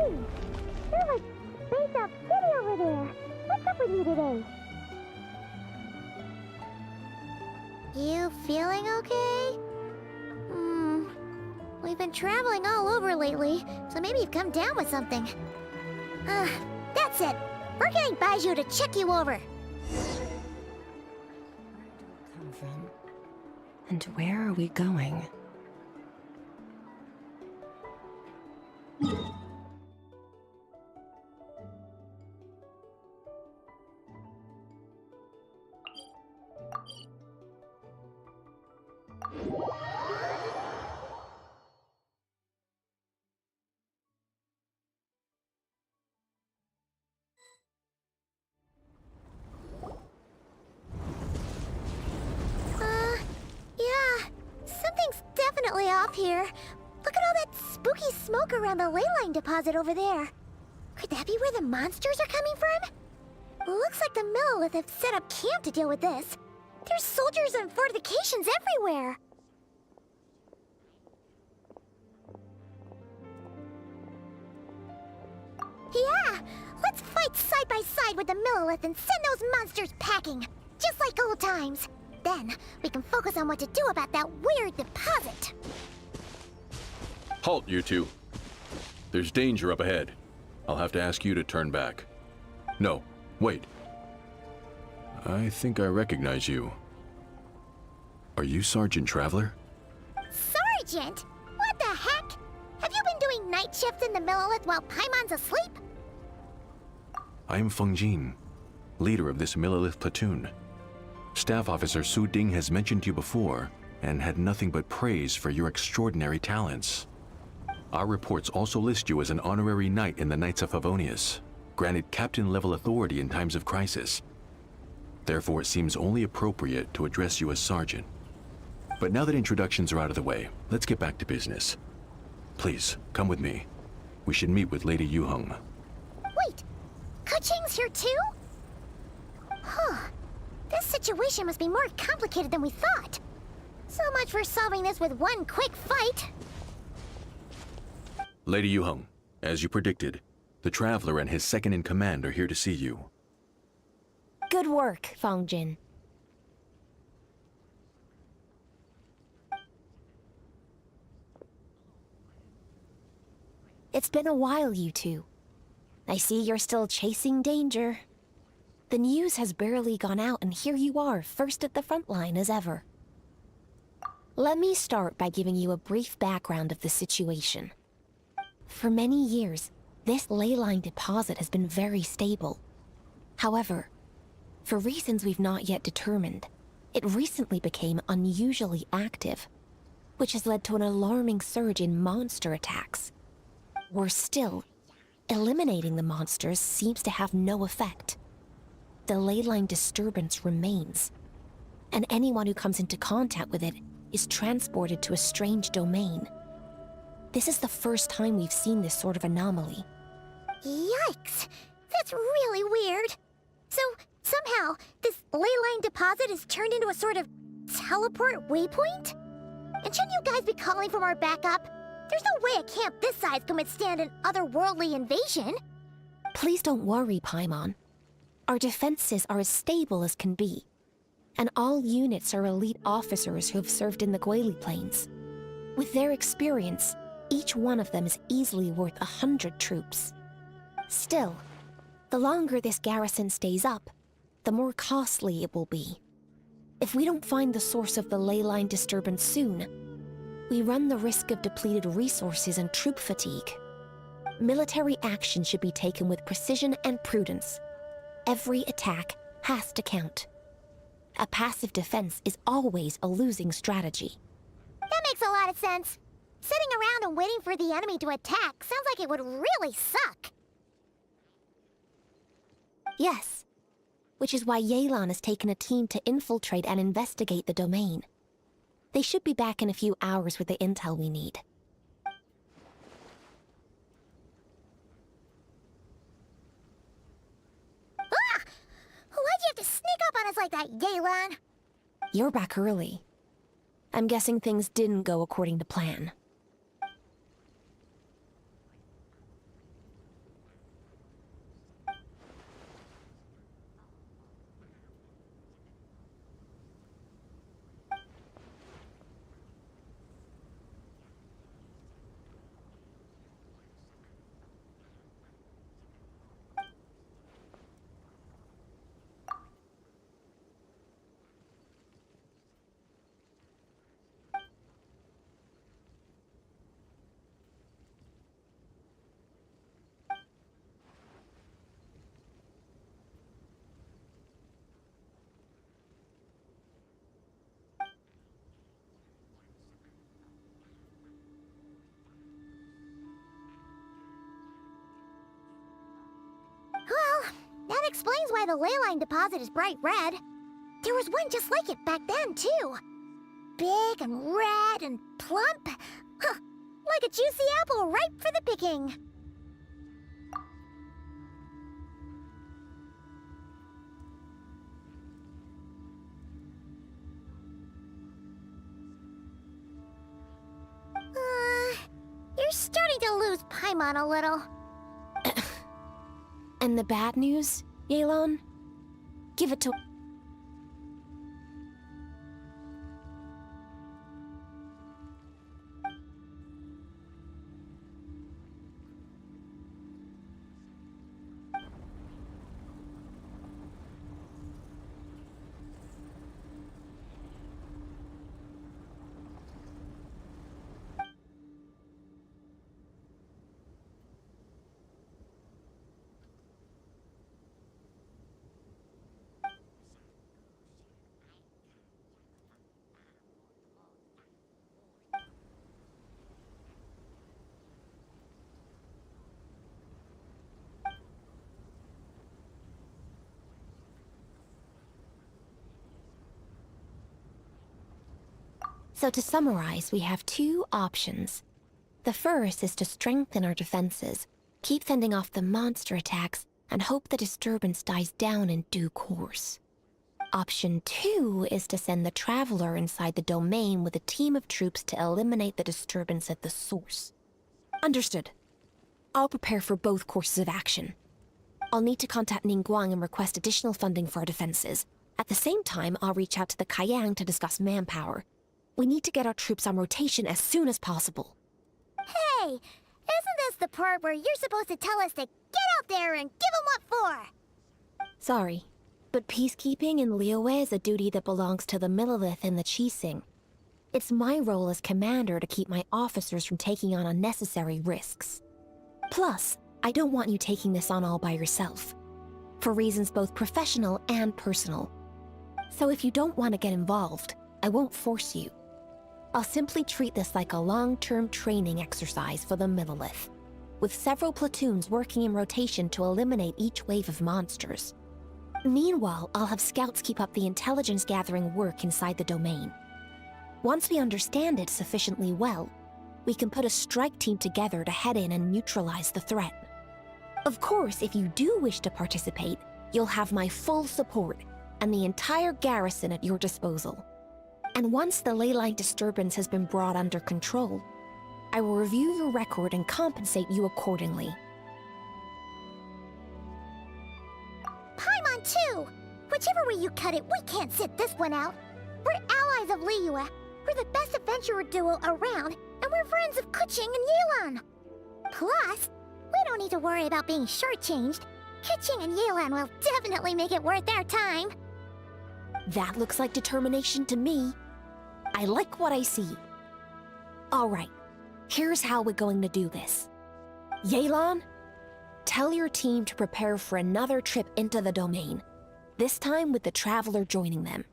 Hey, there's like space up city over there. What's up with you today? You feeling okay? We've been traveling all over lately, so maybe you've come down with something. That's it. We're getting Baiju to check you over. Come from? And where are we going? Yeah, something's definitely off here. Look at all that spooky smoke around the ley line deposit over there. Could that be where the monsters are coming from? Looks like the Millilith have set up camp to deal with this. There's soldiers and fortifications everywhere. Yeah, let's fight side by side with the Millilith and send those monsters packing, just like old times. Then, we can focus on what to do about that weird deposit. Halt, you two. There's danger up ahead. I'll have to ask you to turn back. No, wait. I think I recognize you. Are you Sergeant Traveler? Sergeant? What the heck? Have you been doing night shifts in the Millilith while Paimon's asleep? I am Feng Jin, leader of this Millilith platoon. Staff Officer Su Ding has mentioned you before and had nothing but praise for your extraordinary talents. Our reports also list you as an honorary knight in the Knights of Favonius, granted captain-level authority in times of crisis. Therefore, it seems only appropriate to address you as Sergeant. But now that introductions are out of the way, let's get back to business. Please, come with me. We should meet with Lady Yuheng. Wait, Keqing's here too? Huh. This situation must be more complicated than we thought. So much for solving this with one quick fight. Lady Yuheng, as you predicted, the Traveler and his second-in-command are here to see you. Good work, Feng Jin. It's been a while, you two. I see you're still chasing danger. The news has barely gone out, and here you are, first at the front line as ever. Let me start by giving you a brief background of the situation. For many years, this ley line deposit has been very stable. However, for reasons we've not yet determined, it recently became unusually active, which has led to an alarming surge in monster attacks. Worse still, eliminating the monsters seems to have no effect. The ley line disturbance remains, and anyone who comes into contact with it is transported to a strange domain. This is the first time we've seen this sort of anomaly. Yikes! That's really weird. So, somehow, this ley line deposit is turned into a sort of teleport waypoint? And shouldn't you guys be calling for more backup? There's no way a camp this size can withstand an otherworldly invasion. Please don't worry, Paimon. Our defenses are as stable as can be, and all units are elite officers who have served in the Guili Plains. With their experience, each one of them is easily worth 100 troops. Still, the longer this garrison stays up, the more costly it will be. If we don't find the source of the ley line disturbance soon, we run the risk of depleted resources and troop fatigue. Military action should be taken with precision and prudence. Every attack has to count. A passive defense is always a losing strategy. That makes a lot of sense. Sitting around and waiting for the enemy to attack sounds like it would really suck. Yes, which is why Yelan has taken a team to infiltrate and investigate the domain. They should be back in a few hours with the intel we need. Ah! Why'd you have to sneak up on us like that, Yelan? You're back early. I'm guessing things didn't go according to plan. explains why the ley line deposit is bright red. There was one just like it back then, too. Big and red and plump. Huh, like a juicy apple ripe for the picking. You're starting to lose Paimon a little. And the bad news, Yelan? Give it to... So to summarize, we have two options. The first is to strengthen our defenses, keep fending off the monster attacks, and hope the disturbance dies down in due course. Option 2 is to send the Traveler inside the domain with a team of troops to eliminate the disturbance at the source. Understood. I'll prepare for both courses of action. I'll need to contact Ningguang and request additional funding for our defenses. At the same time, I'll reach out to the Kayang to discuss manpower. We need to get our troops on rotation as soon as possible. Hey, isn't this the part where you're supposed to tell us to get out there and give them what for? Sorry, but peacekeeping in Liyue is a duty that belongs to the Millelith and the Qixing. It's my role as commander to keep my officers from taking on unnecessary risks. Plus, I don't want you taking this on all by yourself, for reasons both professional and personal. So if you don't want to get involved, I won't force you. I'll simply treat this like a long-term training exercise for the Millelith, with several platoons working in rotation to eliminate each wave of monsters. Meanwhile, I'll have scouts keep up the intelligence-gathering work inside the domain. Once we understand it sufficiently well, we can put a strike team together to head in and neutralize the threat. Of course, if you do wish to participate, you'll have my full support and the entire garrison at your disposal. And once the ley line disturbance has been brought under control, I will review your record and compensate you accordingly. Paimon too! Whichever way you cut it, we can't sit this one out. We're allies of Liyue. We're the best adventurer duo around, and we're friends of Keqing and Yelan. Plus, we don't need to worry about being shortchanged. Keqing and Yelan will definitely make it worth their time. That looks like determination to me. I like what I see. All right, here's how we're going to do this. Yelan, tell your team to prepare for another trip into the domain, this time with the Traveler joining them.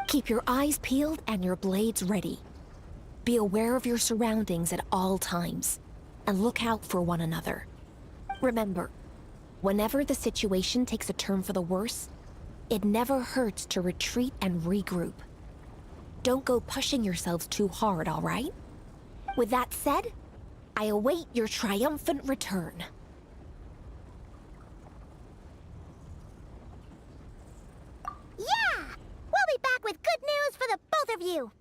Keep your eyes peeled and your blades ready. Be aware of your surroundings at all times, and look out for one another. Remember, whenever the situation takes a turn for the worse, it never hurts to retreat and regroup. Don't go pushing yourselves too hard, all right? With that said, I await your triumphant return. Yeah! We'll be back with good news for the both of you!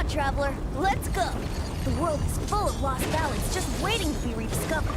on, traveler. Let's go. The world is full of lost ballads just waiting to be rediscovered.